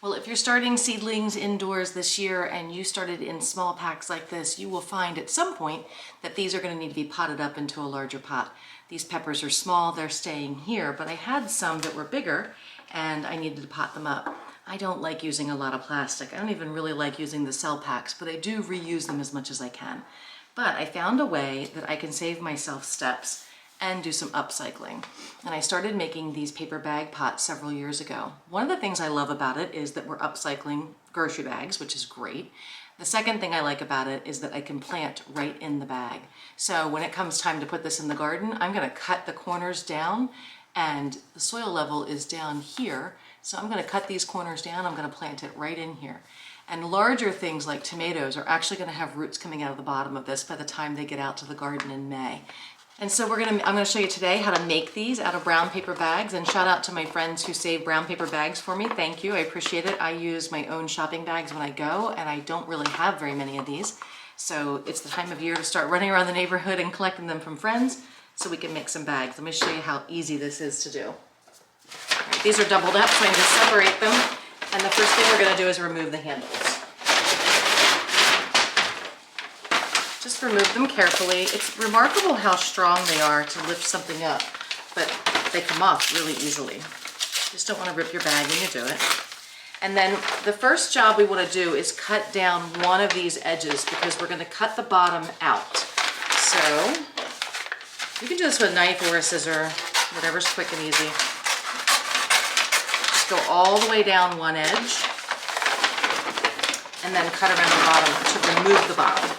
Well, if you're starting seedlings indoors this year and you started in small packs like this, you will find at some point that these are going to need to be potted up into a larger pot. These peppers are small, they're staying here, but I had some that were bigger and I needed to pot them up. I don't like using a lot of plastic. I don't even really like using the cell packs, but I do reuse them as much as I can. But I found a way that I can save myself steps and do some upcycling. And I started making these paper bag pots several years ago. One of the things I love about it is that we're upcycling grocery bags, which is great. The second thing I like about it is that I can plant right in the bag. So when it comes time to put this in the garden, I'm gonna cut the corners down and the soil level is down here. So I'm gonna cut these corners down, I'm gonna plant it right in here. And larger things like tomatoes are actually gonna have roots coming out of the bottom of this by the time they get out to the garden in May. And so I'm gonna show you today how to make these out of brown paper bags, and shout out to my friends who save brown paper bags for me. Thank you, I appreciate it. I use my own shopping bags when I go, and I don't really have very many of these. So it's the time of year to start running around the neighborhood and collecting them from friends so we can make some bags. Let me show you how easy this is to do. All right, these are doubled up, so I can just separate them. And the first thing we're gonna do is remove the handles. Just remove them carefully. It's remarkable how strong they are to lift something up, but they come off really easily. Just don't want to rip your bag when you do it. And then the first job we want to do is cut down one of these edges because we're going to cut the bottom out. So you can do this with a knife or a scissor, whatever's quick and easy. Just go all the way down one edge and then cut around the bottom to remove the bottom.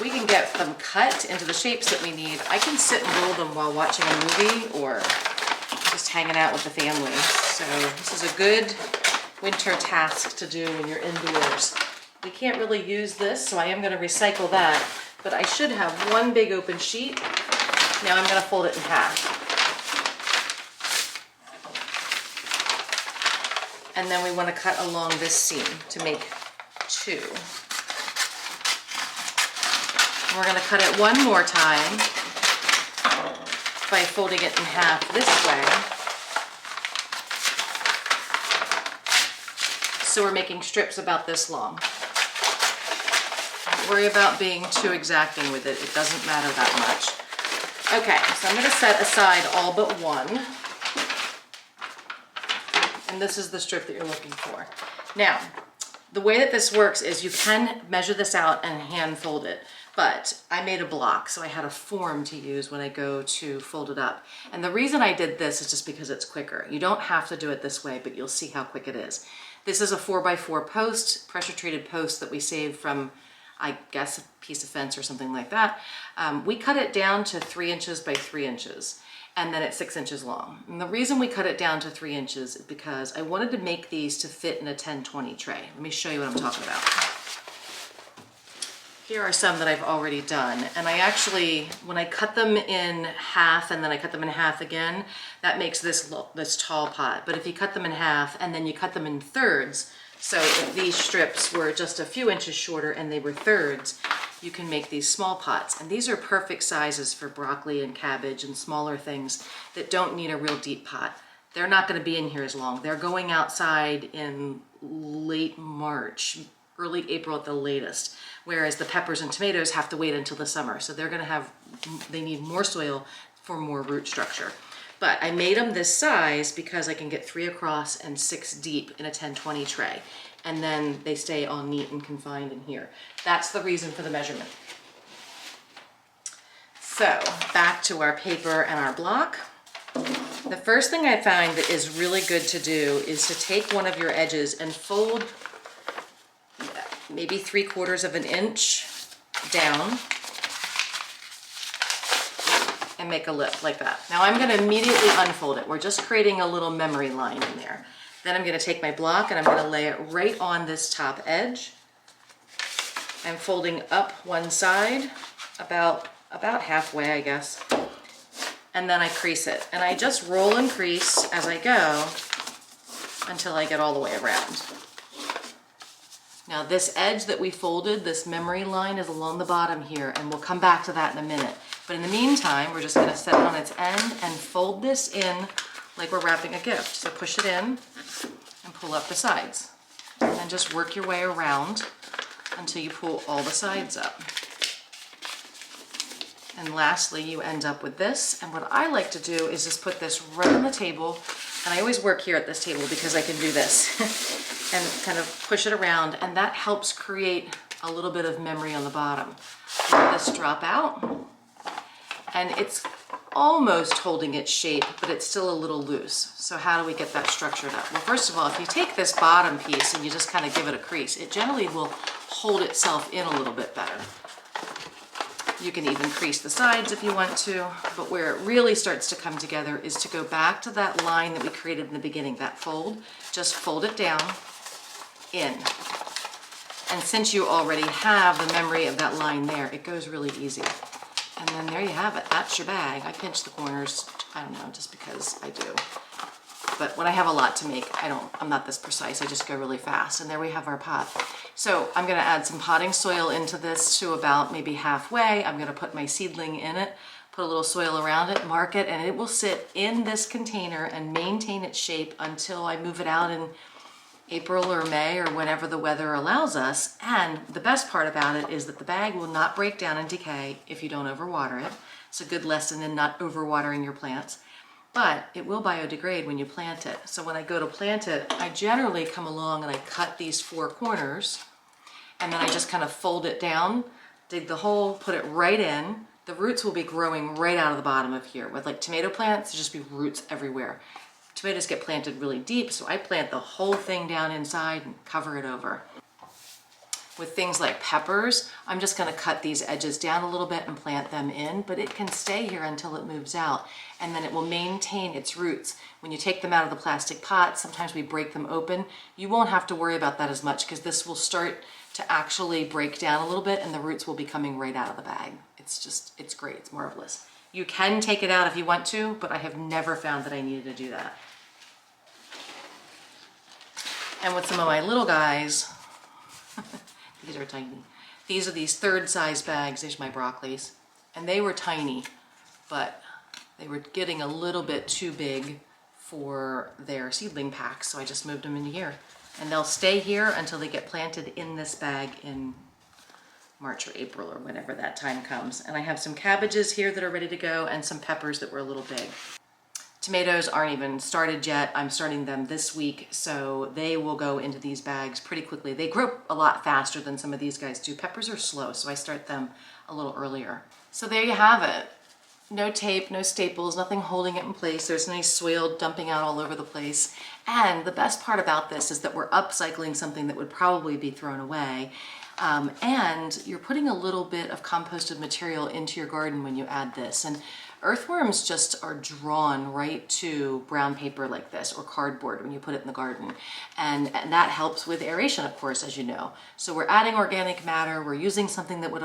We can get them cut into the shapes that we need. I can sit and roll them while watching a movie or just hanging out with the family. So this is a good winter task to do when you're indoors. We can't really use this, so I am going to recycle that, but I should have one big open sheet. Now I'm going to fold it in half. And then we want to cut along this seam to make two. We're going to cut it one more time by folding it in half this way. So we're making strips about this long. Don't worry about being too exacting with it. It doesn't matter that much. Okay, so I'm going to set aside all but one. And this is the strip that you're looking for. Now, the way that this works is you can measure this out and hand fold it. But I made a block, so I had a form to use when I go to fold it up. And the reason I did this is just because it's quicker. You don't have to do it this way, but you'll see how quick it is. This is a 4x4 post, pressure-treated post that we saved from, I guess, a piece of fence or something like that. We cut it down to 3 inches by 3 inches, and then it's 6 inches long. And the reason we cut it down to 3 inches is because I wanted to make these to fit in a 10-20 tray. Let me show you what I'm talking about. Here are some that I've already done, and I actually, when I cut them in half and then I cut them in half again, that makes this tall pot. But if you cut them in half and then you cut them in thirds, so if these strips were just a few inches shorter and they were thirds, you can make these small pots. And these are perfect sizes for broccoli and cabbage and smaller things that don't need a real deep pot. They're not going to be in here as long. They're going outside in late March, early April at the latest, whereas the peppers and tomatoes have to wait until the summer. So they need more soil for more root structure. But I made them this size because I can get 3 across and 6 deep in a 10-20 tray. And then they stay all neat and confined in here. That's the reason for the measurement. So back to our paper and our block. The first thing I find that is really good to do is to take one of your edges and fold maybe 3/4 of an inch down and make a lip like that. Now I'm going to immediately unfold it. We're just creating a little memory line in there. Then I'm going to take my block and I'm going to lay it right on this top edge. I'm folding up one side about halfway, I guess. And then I crease it. And I just roll and crease as I go until I get all the way around. Now this edge that we folded, this memory line, is along the bottom here, and we'll come back to that in a minute. But in the meantime, we're just going to set it on its end and fold this in like we're wrapping a gift. So push it in and pull up the sides. And then just work your way around until you pull all the sides up. And lastly, you end up with this. And what I like to do is just put this right on the table. And I always work here at this table because I can do this and kind of push it around. And that helps create a little bit of memory on the bottom. Let this drop out. And it's almost holding its shape, but it's still a little loose. So how do we get that structured up? Well, first of all, if you take this bottom piece and you just kind of give it a crease, it generally will hold itself in a little bit better. You can even crease the sides if you want to, but where it really starts to come together is to go back to that line that we created in the beginning, that fold. Just fold it down, in. And since you already have the memory of that line there, it goes really easy. And then there you have it. That's your bag. I pinch the corners, I don't know, just because I do. But when I have a lot to make, I'm not this precise. I just go really fast. And there we have our pot. So I'm going to add some potting soil into this to about maybe halfway. I'm going to put my seedling in it, put a little soil around it, mark it, and it will sit in this container and maintain its shape until I move it out in April or May or whenever the weather allows us. And the best part about it is that the bag will not break down and decay if you don't overwater it. It's a good lesson in not overwatering your plants. But it will biodegrade when you plant it. So when I go to plant it, I generally come along and I cut these 4 corners, and then I just kind of fold it down, dig the hole, put it right in. The roots will be growing right out of the bottom of here. With like tomato plants, there'll just be roots everywhere. Tomatoes get planted really deep, so I plant the whole thing down inside and cover it over. With things like peppers, I'm just going to cut these edges down a little bit and plant them in, but it can stay here until it moves out, and then it will maintain its roots. When you take them out of the plastic pot, sometimes we break them open. You won't have to worry about that as much because this will start to actually break down a little bit and the roots will be coming right out of the bag. It's great, it's marvelous. You can take it out if you want to, but I have never found that I needed to do that. And with some of my little guys, these are tiny. These are these 3rd size bags. These are my broccolis. And they were tiny, but they were getting a little bit too big for their seedling packs, so I just moved them into here. And they'll stay here until they get planted in this bag in March or April or whenever that time comes. And I have some cabbages here that are ready to go and some peppers that were a little big. Tomatoes aren't even started yet. I'm starting them this week, so they will go into these bags pretty quickly. They grow a lot faster than some of these guys do. Peppers are slow, so I start them a little earlier. So there you have it. No tape, no staples, nothing holding it in place. There's nice soil dumping out all over the place. And the best part about this is that we're upcycling something that would probably be thrown away. And you're putting a little bit of composted material into your garden when you add this. And earthworms just are drawn right to brown paper like this or cardboard when you put it in the garden. And that helps with aeration, of course, as you know. So we're adding organic matter, we're using something that would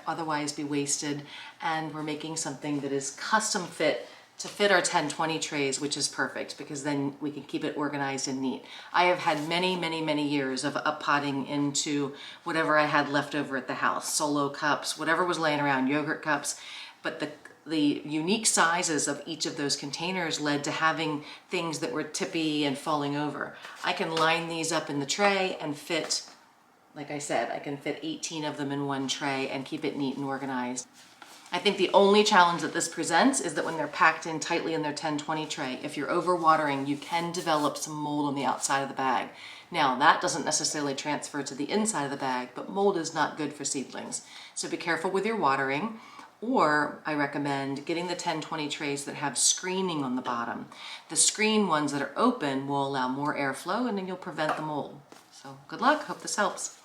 otherwise be wasted, and we're making something that is custom fit to fit our 10-20 trays, which is perfect because then we can keep it organized and neat. I have had many, many, many years of uppotting into whatever I had left over at the house, solo cups, whatever was laying around, yogurt cups, but the unique sizes of each of those containers led to having things that were tippy and falling over. I can line these up in the tray and fit, like I said, I can fit 18 of them in one tray and keep it neat and organized. I think the only challenge that this presents is that when they're packed in tightly in their 10-20 tray, if you're overwatering, you can develop some mold on the outside of the bag. Now, that doesn't necessarily transfer to the inside of the bag, but mold is not good for seedlings. So be careful with your watering, or I recommend getting the 10-20 trays that have screening on the bottom. The screen ones that are open will allow more airflow and then you'll prevent the mold. So good luck, hope this helps.